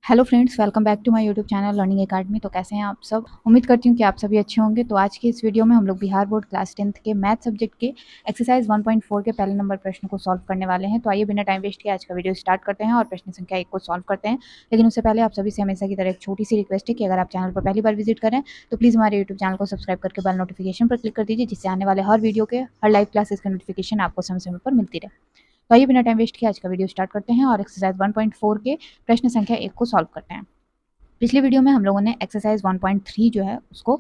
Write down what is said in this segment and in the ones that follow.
Hello friends, welcome back to my YouTube channel learning academy. तो कैसे हैं आप सब? उम्मीद करती हूँ कि आप सभी अच्छे होंगे। तो आज के इस वीडियो में हम लोग बिहार बोर्ड क्लास 10th के मैथ सब्जेक्ट के एक्सरसाइज 1.4 के पहले नंबर प्रश्न को सॉल्व करने वाले हैं। तो आइए बिना टाइम वेस्ट किए आज का वीडियो स्टार्ट करते हैं और प्रश्न संख्या 1 को सॉल्व करते हैं। लेकिन उससे पहले आप सभी से हमेशा की तरह एक छोटी सी रिक्वेस्ट है कि अगर आप चैनल पर पहली बार विजिट करें तो प्लीज़ हमारे यूट्यूब चैनल को सब्सक्राइब करके बेल नोटिफिकेशन पर क्लिक कर दीजिए, जिससे आने वाले हर वीडियो के हर लाइव क्लासेस का नोटिफिकेशन आपको समय समय पर मिलती रहे। तो आइए बिना टाइम वेस्ट किए आज का वीडियो स्टार्ट करते हैं और एक्सरसाइज 1.4 के प्रश्न संख्या 1 को सॉल्व करते हैं। पिछले वीडियो में हम लोगों ने एक्सरसाइज 1.3 जो है उसको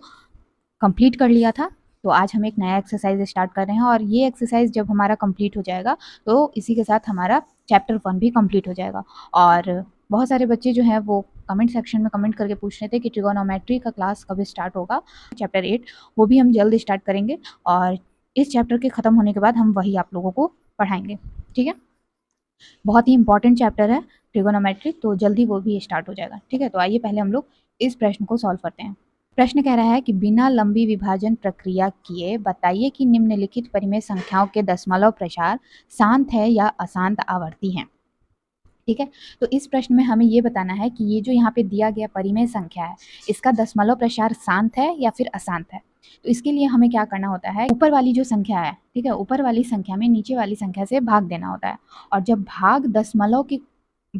कंप्लीट कर लिया था। तो आज हम एक नया एक्सरसाइज स्टार्ट कर रहे हैं और ये एक्सरसाइज जब हमारा कंप्लीट हो जाएगा तो इसी के साथ हमारा चैप्टर 1 भी कंप्लीट हो जाएगा। और बहुत सारे बच्चे जो हैं वो कमेंट सेक्शन में कमेंट करके पूछ रहे थे कि ट्रिगोनोमेट्री का क्लास कब स्टार्ट होगा। चैप्टर 8 वो भी हम जल्द स्टार्ट करेंगे और इस चैप्टर के ख़त्म होने के बाद हम वही आप लोगों को पढ़ाएंगे। ठीक है, बहुत ही इंपॉर्टेंट चैप्टर है ट्रिगोनोमेट्री, तो जल्दी वो भी स्टार्ट हो जाएगा। ठीक है, तो आइए पहले हम लोग इस प्रश्न को सॉल्व करते हैं। प्रश्न कह रहा है कि बिना लंबी विभाजन प्रक्रिया किए बताइए कि निम्नलिखित परिमेय संख्याओं के दशमलव प्रसार शांत है या अशांत आवर्ती है। ठीक है, तो इस प्रश्न में हमें ये बताना है कि ये जो यहाँ पे दिया गया परिमेय संख्या है इसका दशमलव प्रसार शांत है या फिर अशांत है। तो इसके लिए हमें क्या करना होता है, ऊपर वाली जो संख्या है, ठीक है, ऊपर वाली संख्या में नीचे वाली संख्या से भाग देना होता है। और जब भाग दशमलव के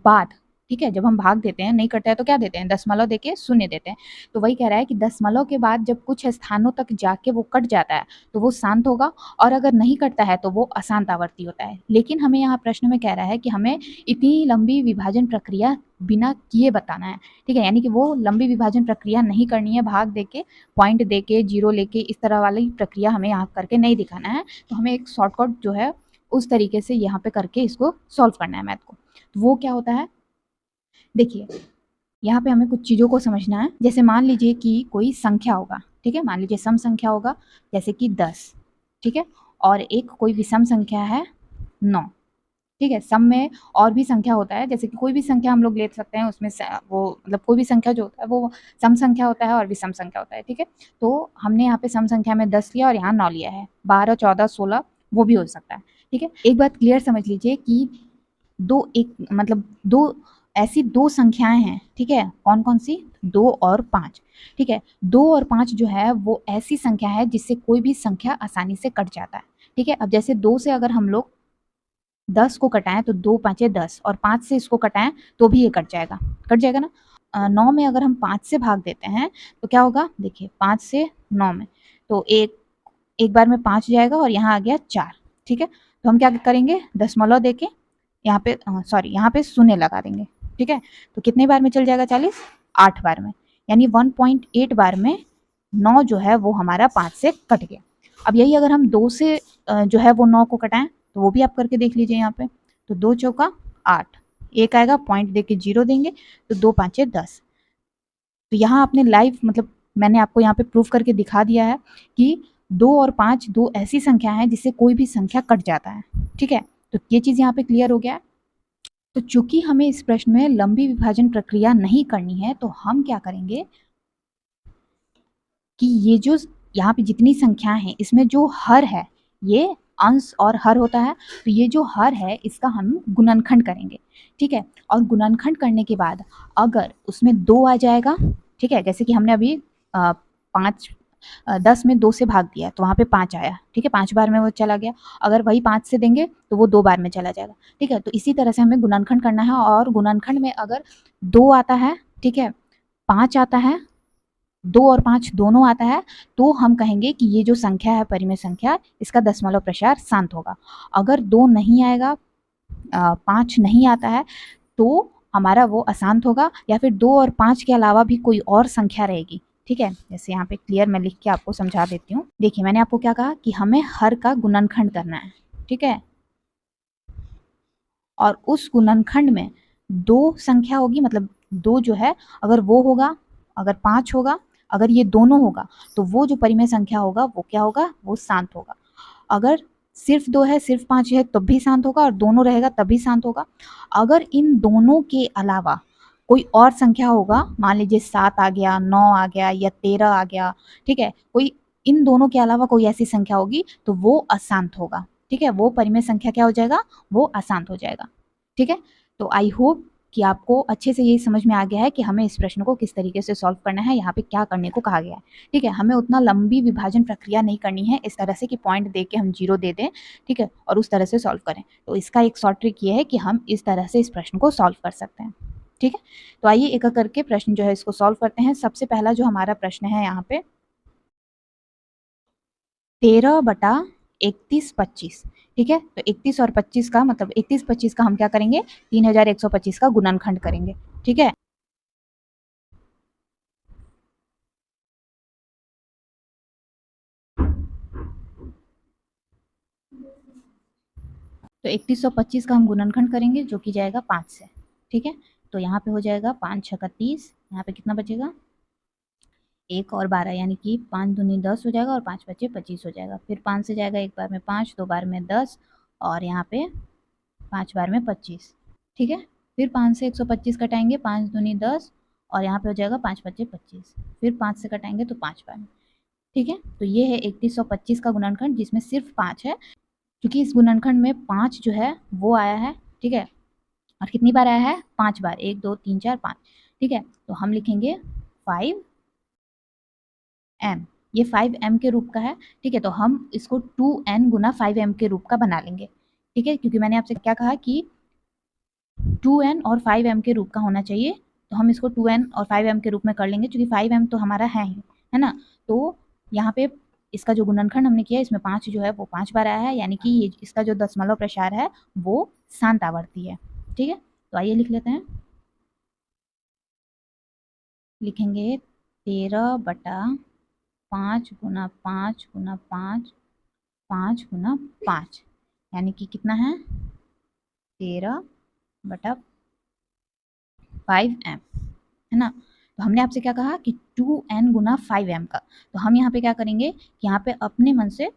बाद, ठीक है, जब हम भाग देते हैं, नहीं कटता है तो क्या देते हैं, दशमलव देके शून्य देते हैं। तो वही कह रहा है कि दशमलव के बाद जब कुछ स्थानों तक जाके वो कट जाता है तो वो शांत होगा, और अगर नहीं कटता है तो वो अशांत आवर्ती होता है। लेकिन हमें यहाँ प्रश्न में कह रहा है कि हमें इतनी लंबी विभाजन प्रक्रिया बिना किए बताना है। ठीक है, यानी कि वो लंबी विभाजन प्रक्रिया नहीं करनी है, भाग देके, पॉइंट देके, जीरो लेके, इस तरह वाली प्रक्रिया हमें यहाँ करके नहीं दिखाना है। तो हमें एक शॉर्टकट जो है उस तरीके से यहाँ पे करके इसको सॉल्व करना है मैथ को। तो वो क्या होता है, देखिए यहाँ पे हमें कुछ चीज़ों को समझना है। जैसे मान लीजिए कि कोई संख्या होगा, ठीक है, मान लीजिए सम संख्या होगा जैसे कि 10, ठीक है, और एक कोई विषम संख्या है 9। ठीक है, सम में और भी संख्या होता है, जैसे कि कोई भी संख्या हम लोग ले सकते हैं, उसमें वो मतलब कोई भी संख्या जो होता है वो सम संख्या होता है और विषम संख्या होता है। ठीक है, तो हमने यहाँ पे सम संख्या में 10 लिया और यहाँ 9 लिया है, 12, 14, 16 वो भी हो सकता है। ठीक है, एक बात क्लियर समझ लीजिए कि दो ऐसी दो संख्याएं हैं। ठीक है, कौन कौन सी, 2 और 5। ठीक है, 2 और 5 जो है वो ऐसी संख्या है जिससे कोई भी संख्या आसानी से कट जाता है। ठीक है, अब जैसे 2 से अगर हम लोग 10 को कटाएं तो 2 5 10, और 5 से इसको कटाएं तो भी ये कट जाएगा ना। 9 में अगर हम 5 से भाग देते हैं तो क्या होगा, देखिए 5 से 9 में तो एक बार में 5 जाएगा और यहाँ आ गया 4। ठीक है, तो हम क्या करेंगे, दशमलव देके यहाँ पे यहाँ पे शून्य लगा देंगे। ठीक है, तो कितने बार में चल जाएगा 40, 8 बार में, यानी 1.8 बार में 9 जो है वो हमारा 5 से कट गया। अब यही अगर हम 2 से जो है वो 9 को कटाएं तो वो भी आप करके देख लीजिए यहाँ पे। तो 2 चौका 8, एक आएगा, पॉइंट देके 0 देंगे तो 2 5 10। तो यहाँ आपने लाइव मतलब मैंने आपको यहाँ पे प्रूफ करके दिखा दिया है कि 2 और 5 दो ऐसी संख्या है जिससे कोई भी संख्या कट जाता है। ठीक है, तो ये चीज़ यहाँ पे क्लियर हो गया है। तो चूंकि हमें इस प्रश्न में लंबी विभाजन प्रक्रिया नहीं करनी है तो हम क्या करेंगे कि ये जो यहाँ पे जितनी संख्या है इसमें जो हर है, ये अंश और हर होता है, तो ये जो हर है इसका हम गुणनखंड करेंगे। ठीक है, और गुणनखंड करने के बाद अगर उसमें 2 आ जाएगा, ठीक है, जैसे कि हमने अभी 10 में 2 से भाग दिया तो वहाँ पे 5 आया। ठीक है, 5 बार में वो चला गया, अगर वही 5 से देंगे तो वो 2 बार में चला जाएगा। ठीक है, तो इसी तरह से हमें गुणनखंड करना है, और गुणनखंड में अगर 2 आता है, ठीक है, 5 आता है, 2 और 5 दोनों आता है, तो हम कहेंगे कि ये जो संख्या है परिमेय संख्या, इसका दशमलव प्रसार शांत होगा। अगर 2 नहीं आएगा, 5 नहीं आता है, तो हमारा वो अशांत होगा, या फिर 2 और 5 के अलावा भी कोई और संख्या रहेगी। ठीक है, जैसे यहाँ पे क्लियर मैं लिख के आपको समझा देती हूँ। देखिए मैंने आपको क्या कहा कि हमें हर का गुणनखंड करना है। ठीक है, और उस गुणनखंड में 2 संख्या होगी, मतलब 2 जो है अगर वो होगा, अगर 5 होगा, अगर ये दोनों होगा तो वो जो परिमेय संख्या होगा वो क्या होगा, वो शांत होगा। अगर सिर्फ 2 है, सिर्फ 5 है तब भी शांत होगा, और दोनों रहेगा तब भी शांत होगा। अगर इन दोनों के अलावा कोई और संख्या होगा, मान लीजिए 7 आ गया, 9 आ गया या 13 आ गया, ठीक है, कोई इन दोनों के अलावा कोई ऐसी संख्या होगी तो वो अशांत होगा। ठीक है, वो परिमेय संख्या क्या हो जाएगा, वो अशांत हो जाएगा। ठीक है, तो आई होप कि आपको अच्छे से यही समझ में आ गया है कि हमें इस प्रश्न को किस तरीके से सॉल्व करना है, यहाँ पे क्या करने को कहा गया है। ठीक है, हमें उतना लंबी विभाजन प्रक्रिया नहीं करनी है इस तरह से कि पॉइंट दे के हम 0 दे दें, ठीक है, और उस तरह से सॉल्व करें। तो इसका एक शॉर्ट ट्रिक ये है कि हम इस तरह से इस प्रश्न को सॉल्व कर सकते हैं। ठीक है, तो आइए एक एक करके प्रश्न जो है इसको सॉल्व करते हैं। सबसे पहला जो हमारा प्रश्न है यहाँ पे 13/31/25। ठीक है, तो 31 और 25 का मतलब 31-25 का हम क्या करेंगे, 3125 का गुणनखंड करेंगे। ठीक है, तो 3125 का हम गुणनखंड करेंगे जो कि जाएगा 5 से। ठीक है, तो यहाँ पे हो जाएगा 5 छक्का 30, यहाँ पे कितना बचेगा 1 और 12, यानी कि 5 दूनी 10 हो जाएगा और 5 बचे 25 हो जाएगा। फिर 5 से जाएगा, एक बार में 5, 2 बार में 10 और यहाँ पे 5 बार में 25। ठीक है, फिर 5 से 125 कटाएंगे, 5 दूनी 10 और यहाँ पे हो जाएगा 5 बचे 25। फिर 5 से कटाएंगे तो 5 बार में। ठीक है, तो ये है 3125 का गुणनखंड जिसमें सिर्फ 5 है, क्योंकि इस गुणनखंड में 5 जो है वो आया है। ठीक है, और कितनी बार आया है, 5 बार, 1 2 3 4 5। ठीक है, तो हम लिखेंगे 5m, ये 5m के रूप का है। ठीक है, तो हम इसको 2n गुना 5m के रूप का बना लेंगे। ठीक है, क्योंकि मैंने आपसे क्या कहा कि 2n और 5m के रूप का होना चाहिए, तो हम इसको 2n और 5m के रूप में कर लेंगे, क्योंकि 5m तो हमारा है ही, है ना। तो यहाँ पे इसका जो गुणनखंड हमने किया इसमें 5 जो है वो 5 बार आया है, यानी कि ये इसका जो दशमलव प्रसार है वो शांत आवर्ती है। ठीक है, तो आइए लिख लेते हैं, लिखेंगे 13/5 गुना 5 गुना 5, 5 गुना 5, यानी कि कितना है 13/5m, है ना। तो हमने आपसे क्या कहा कि 2n गुना 5m का, तो हम यहाँ पे क्या करेंगे कि यहाँ पे अपने मन से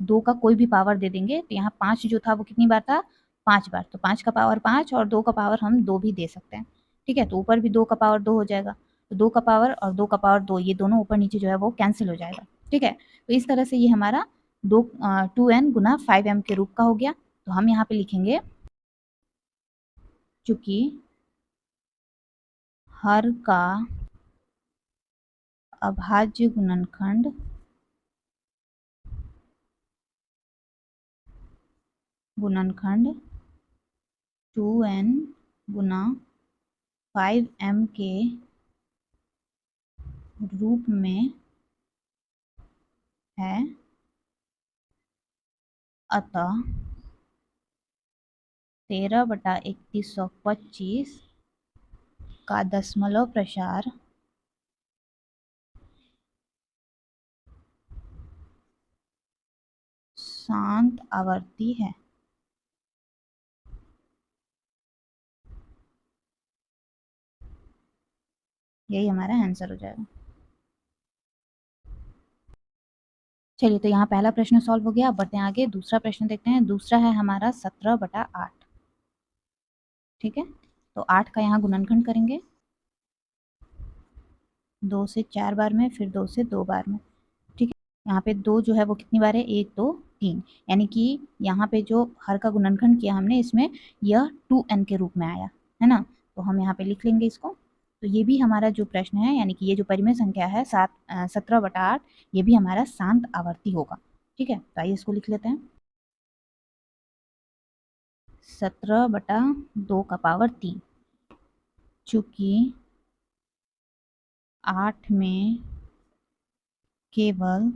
2 का कोई भी पावर दे देंगे। तो यहाँ 5 जो था वो कितनी बार था, 5 बार, तो 5 का पावर 5 और 2 का पावर हम 2 भी दे सकते हैं। ठीक है, तो ऊपर भी 2 का पावर 2 हो जाएगा, तो 2 का पावर और 2 का पावर 2, ये दोनों ऊपर नीचे जो है वो कैंसिल हो जाएगा। ठीक है, तो इस तरह से ये हमारा 2n गुना 5m के रूप का हो गया। तो हम यहाँ पे लिखेंगे, चूंकि हर का अभाज्य गुणनखंड गुणनखंड 2n गुना 5m के रूप में है, अतः 13/3125 का दशमलव प्रसार शांत आवर्ती है। यही हमारा आंसर हो जाएगा। चलिए, तो यहाँ पहला प्रश्न सॉल्व हो गया। अब बढ़ते हैं आगे, दूसरा प्रश्न देखते हैं। दूसरा है हमारा 17/8। ठीक है, तो 8 का यहाँ गुणनखंड करेंगे 2 से 4 बार में, फिर 2 से 2 बार में। ठीक है, यहाँ पे 2 जो है वो कितनी बार है, 1 2 3, यानी कि यहाँ पे जो हर का गुणनखंड किया हमने इसमें यह 2n के रूप में आया, है ना। तो हम यहाँ पे लिख लेंगे इसको। तो ये भी हमारा जो प्रश्न है, यानी कि ये जो परिमेय संख्या है 17/8, ये भी हमारा शांत आवर्ती होगा। ठीक है, तो आइए इसको लिख लेते हैं, 17/2 का पावर 3, चूंकि 8 में केवल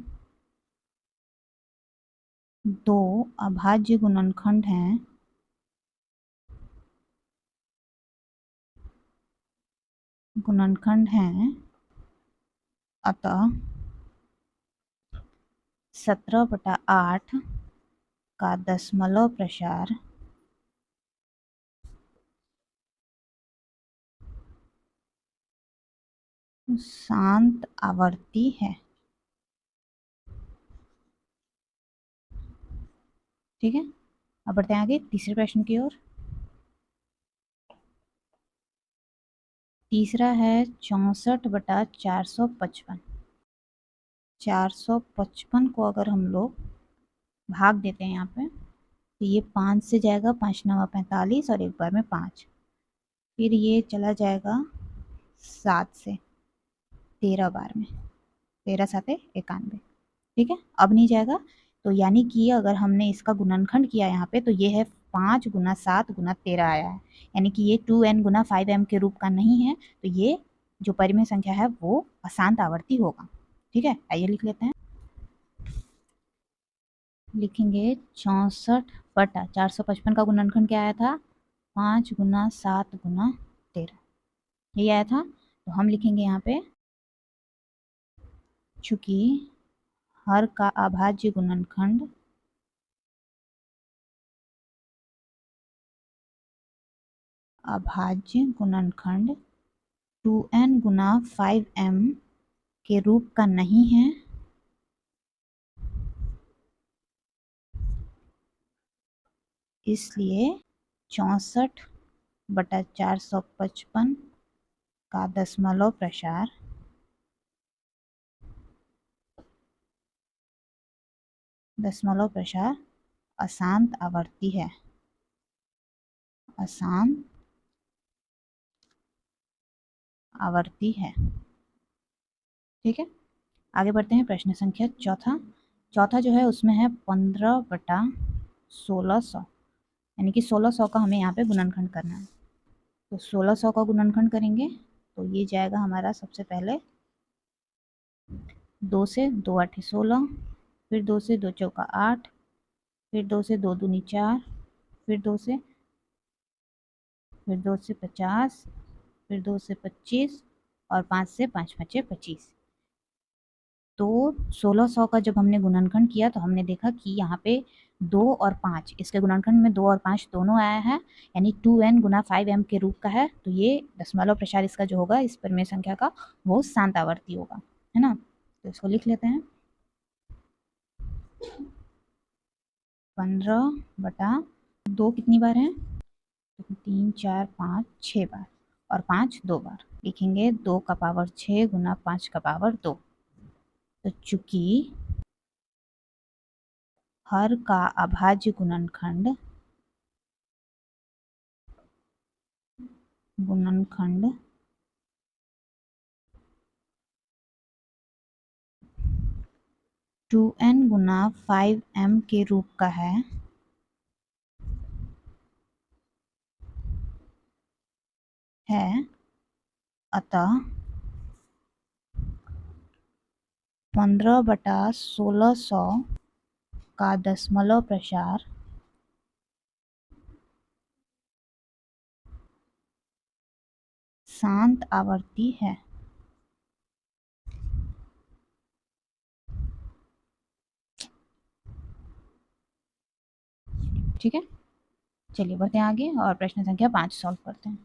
2 अभाज्य गुणनखंड हैं, अतः 17/8 का दशमलव प्रसार शांत आवर्ती है। ठीक है, अब बढ़ते हैं आगे तीसरे प्रश्न की ओर। तीसरा है 64/455। 455 को अगर हम लोग भाग देते हैं यहाँ पे, तो ये 5 से जाएगा, 5 9 45 और एक बार में 5, फिर ये चला जाएगा 7 से 13 बार में, 13 7 91। ठीक है, अब नहीं जाएगा। तो यानी कि अगर हमने इसका गुणनखंड किया यहाँ पे तो ये है 5 गुना 7 गुना 13 आया है, यानी कि ये 2n गुना 5m के रूप का नहीं है। तो ये जो परिमेय संख्या है वो अशांत आवर्ती होगा। ठीक है, आइए लिख लेते हैं। लिखेंगे 64/455 का गुणनखंड क्या आया था, 5 गुना 7 गुना 13, यही आया था। तो हम लिखेंगे यहाँ पे, चूंकि हर का अभाज्य गुणनखंड अभाज्य गुणनखंड 2n गुना 5m के रूप का नहीं है, इसलिए 64/455 का दशमलव प्रसार अशांत आवर्ती है, अशांत आवर्ती है। ठीक है, आगे बढ़ते हैं। प्रश्न संख्या चौथा जो है उसमें है 15/1600, यानी कि 1600 का हमें यहाँ पे गुणनखंड करना है। तो 1600 का गुणनखंड करेंगे तो ये जाएगा हमारा सबसे पहले 2 से 2 8 16, फिर 2 से 2 चौका 8, फिर 2 से 2 दूनी 4, फिर 2 से 50, फिर 2 से 25 और 5 से 5 5 25। तो 1600 का जब हमने गुणनखंड किया तो हमने देखा कि यहाँ पे 2 और 5, इसके गुणनखंड में 2 और 5 दोनों आया है, यानी 2n गुना 5m के रूप का है। तो ये दशमलव प्रसार इसका जो होगा इस परिमेय संख्या का वो शांत आवर्ती होगा, है ना। तो इसको लिख लेते हैं, 15/2 कितनी बार है, 3 4 5 6 बार, और 5 2 बार। लिखेंगे 2 का पावर 6 गुना 5 का पावर 2। तो चूंकि हर का अभाज्य गुणनखंड 2n गुना 5m के रूप का है, अतः 15/1600 का दशमलव प्रसार शांत आवर्ती है। ठीक है, चलिए बढ़ते हैं आगे और प्रश्न संख्या 5 सॉल्व करते हैं।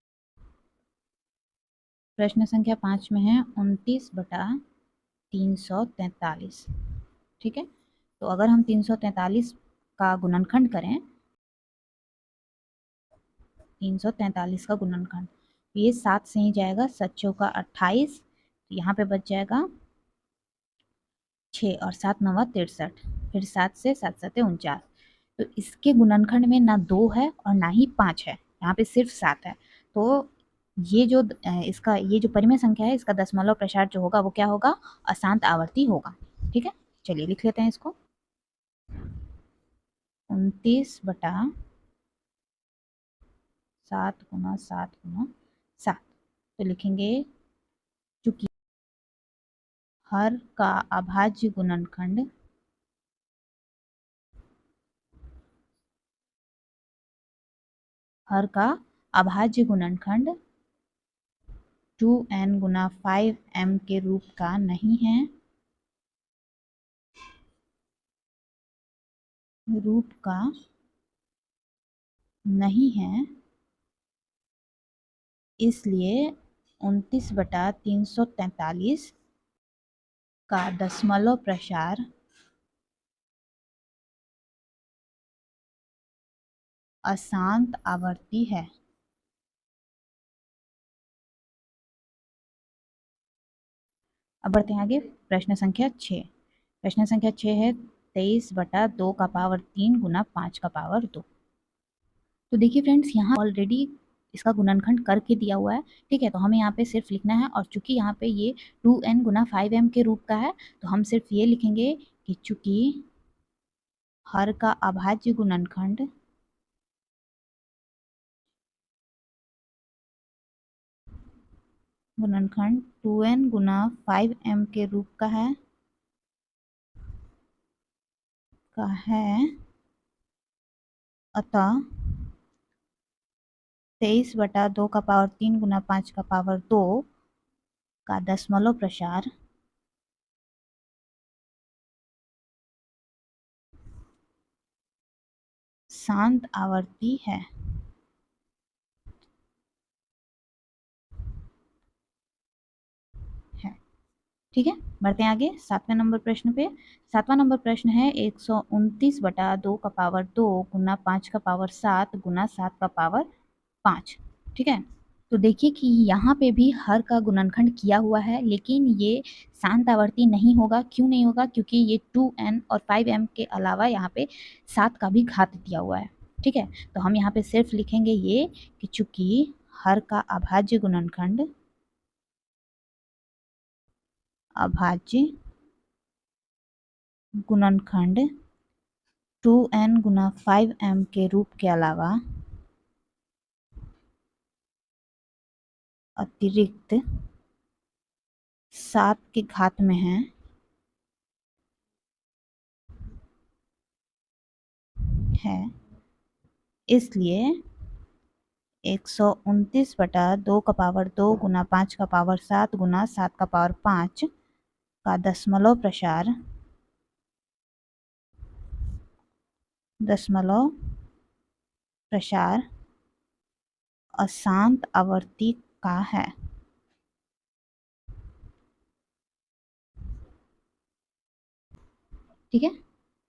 प्रश्न संख्या 5 में है 29/343। ठीक है, तो अगर हम 343 का गुणनखंड करें, 343 का गुणनखंड, ये 7 से ही जाएगा, 7 चौका 28, यहाँ पे बच जाएगा 6 और 7 9 63, फिर 7 से 7 7 49। तो इसके गुणनखंड में ना 2 है और ना ही 5 है, यहाँ पे सिर्फ 7 है। तो ये जो इसका ये जो परिमेय संख्या है इसका दशमलव प्रसार जो होगा वो क्या होगा, अशांत आवर्ती होगा। ठीक है, चलिए लिख लेते हैं इसको, 29/7 गुना 7 गुना 7। तो लिखेंगे चूंकि हर का अभाज्य गुणनखंड हर का अभाज्य गुणनखंड 2n गुना 5m के रूप का नहीं है, रूप का नहीं है, इसलिए 29/343 का दशमलव प्रसार अशांत आवर्ती है। अब बढ़ते हैं आगे, प्रश्न संख्या 6। प्रश्न संख्या 6 है 23/2 का पावर 3 गुना 5 का पावर 2। तो देखिए फ्रेंड्स, यहाँ ऑलरेडी इसका गुणनखंड करके दिया हुआ है। ठीक है, तो हमें यहाँ पे सिर्फ लिखना है, और चूंकि यहाँ पे ये 2n गुना 5m के रूप का है तो हम सिर्फ ये लिखेंगे कि चूंकि हर का अभाज्य गुणनखंड गुणनखंड 2n गुना 5m के रूप का है अतः 23/2 का पावर 3 गुना 5 का पावर 2 का दशमलव प्रसार शांत आवर्ती है। ठीक है, बढ़ते हैं आगे 7वें नंबर प्रश्न पे। 7वां नंबर प्रश्न है 129/2 का पावर 2 गुना 5 का पावर 7 गुना 7 का पावर 5। ठीक है, तो देखिए कि यहाँ पे भी हर का गुणनखंड किया हुआ है, लेकिन ये शांत आवर्ती नहीं होगा। क्यों नहीं होगा? क्योंकि ये 2n और 5m के अलावा यहाँ पे 7 का भी घात दिया हुआ है। ठीक है, तो हम यहाँ पे सिर्फ लिखेंगे ये कि चूंकि हर का अभाज्य गुणनखंड 2n गुना 5m के रूप के अलावा अतिरिक्त 7 के घात में है। इसलिए 129/2 का पावर 2 गुना 5 का पावर 7 गुना 7 का पावर 5 का दशमलव प्रसार अशांत आवर्ती का है। ठीक है,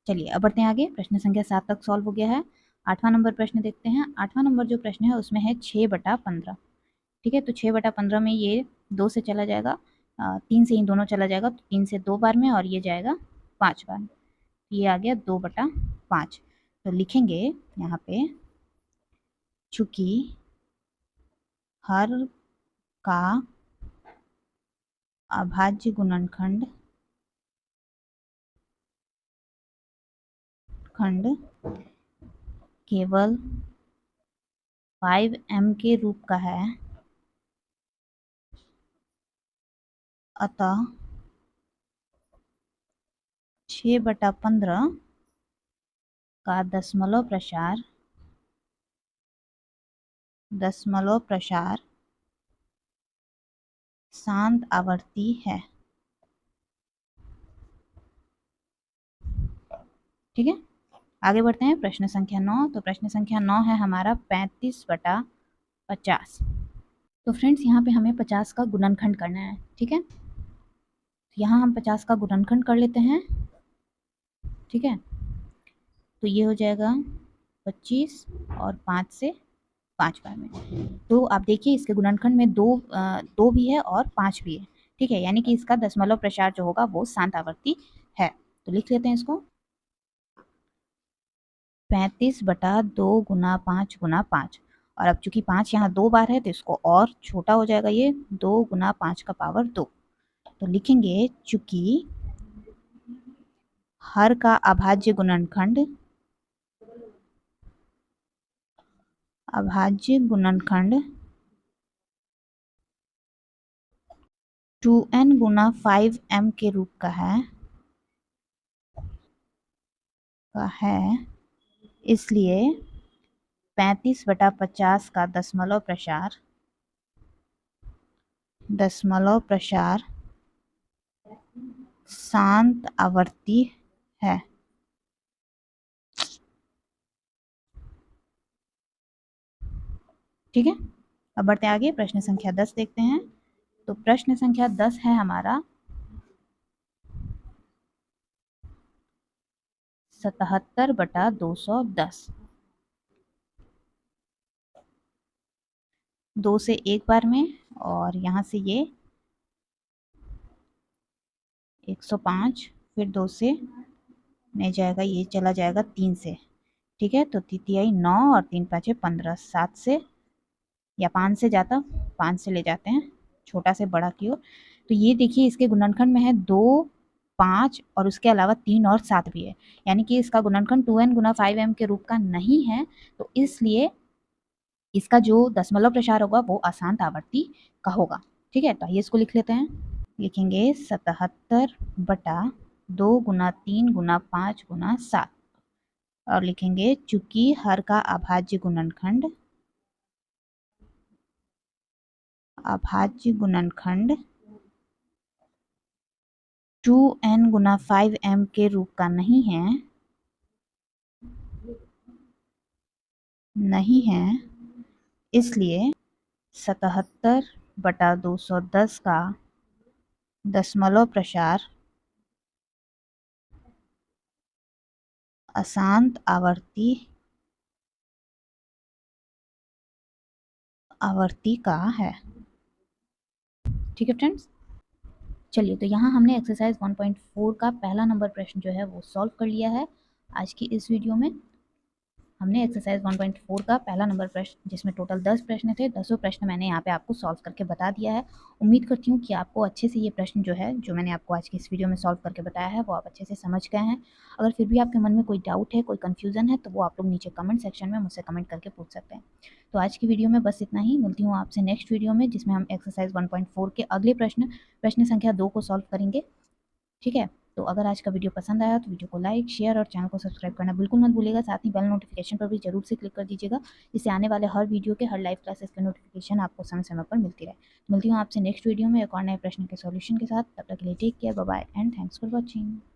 चलिए अब बढ़ते हैं आगे। प्रश्न संख्या 7 तक सॉल्व हो गया है। 8वां नंबर प्रश्न देखते हैं। 8वां नंबर जो प्रश्न है उसमें है 6/15। ठीक है, तो 6/15 में ये 2 से चला जाएगा, 3 से ही दोनों चला जाएगा, तो 3 से 2 बार में, और ये जाएगा 5 बार में। ये आ गया 2/5। तो लिखेंगे यहाँ पे चूंकि हर का अभाज्य गुणनखंड केवल 5m के रूप का है, अतः 6/15 का दशमलव प्रसार शांत आवर्ती है। ठीक है, आगे बढ़ते हैं। प्रश्न संख्या 9। तो प्रश्न संख्या 9 है हमारा 35/50। तो फ्रेंड्स यहाँ पे हमें 50 का गुणनखंड करना है। ठीक है, तो यहाँ हम 50 का गुणनखंड कर लेते हैं। ठीक है, तो ये हो जाएगा 25 और 5 से 5 बार में। तो आप देखिए इसके गुणनखंड में दो भी है और 5 भी है। ठीक है, यानी कि इसका दशमलव प्रसार जो होगा वो शांत आवर्ती है। तो लिख लेते हैं इसको 35/2 गुना 5 गुना 5। और अब चूंकि 5 यहाँ 2 बार है तो इसको और छोटा हो जाएगा, ये 2 गुना 5 का पावर 2। तो लिखेंगे चूंकि हर का अभाज्य गुणनखंड 2n गुना 5m के रूप का है, इसलिए 35/50 का दशमलव प्रसार शांत आवर्ती है। ठीक है, अब बढ़ते आगे। प्रश्न संख्या 10 देखते हैं। तो प्रश्न संख्या 10 है हमारा 77/210। 2 से एक बार में, और यहाँ से ये 105, फिर 2 से नहीं जाएगा, ये चला जाएगा 3 से। ठीक है, तो 3 9 और 3 5 15, 7 से या 5 से जाता, 5 से ले जाते हैं छोटा से बड़ा की ओर। तो ये देखिए इसके गुणनखंड में है 2, 5 और उसके अलावा 3 और 7 भी है, यानी कि इसका गुणनखंड 2n गुना 5m के रूप का नहीं है। तो इसलिए इसका जो दशमलव प्रसार होगा वो अशांत आवर्ती का होगा। ठीक है, तो आइए इसको लिख लेते हैं। लिखेंगे 77 बटा 2 गुना 3 गुना 5 गुना 7 और लिखेंगे चूंकि हर का अभाज्य गुणनखंड 2n गुना 5m के रूप का नहीं है, इसलिए 77 बटा 210 का दशमलव प्रसार अशांत आवर्ती का है। ठीक है फ्रेंड्स, चलिए तो यहाँ हमने एक्सरसाइज 1.4 का पहला नंबर प्रश्न जो है वो सॉल्व कर लिया है। आज की इस वीडियो में हमने एक्सरसाइज 1.4 का पहला नंबर प्रश्न, जिसमें टोटल 10 प्रश्न थे, 10 प्रश्न मैंने यहाँ पे आपको सॉल्व करके बता दिया है। उम्मीद करती हूँ कि आपको अच्छे से ये प्रश्न जो है, जो मैंने आपको आज की इस वीडियो में सॉल्व करके बताया है, वो आप अच्छे से समझ गए हैं। अगर फिर भी आपके मन में कोई डाउट है, कोई कन्फ्यूज़न है, तो वो आप लोग नीचे कमेंट सेक्शन में मुझसे कमेंट करके पूछ सकते हैं। तो आज की वीडियो में बस इतना ही। मिलती हूँ आपसे नेक्स्ट वीडियो में, जिसमें हम एक्सरसाइज 1.4 के अगले प्रश्न संख्या 2 को सॉल्व करेंगे। ठीक है, तो अगर आज का वीडियो पसंद आया तो वीडियो को लाइक, शेयर और चैनल को सब्सक्राइब करना बिल्कुल मत भूलिएगा। साथ ही बेल नोटिफिकेशन पर भी जरूर से क्लिक कर दीजिएगा, जिससे आने वाले हर वीडियो के, हर लाइव क्लासेस के नोटिफिकेशन आपको समय समय पर मिलती रहे। मिलती हूँ आपसे नेक्स्ट वीडियो में एक और नए प्रश्न के सॉल्यूशन के साथ। तब तक के लिए take care, bye bye and thanks for watching.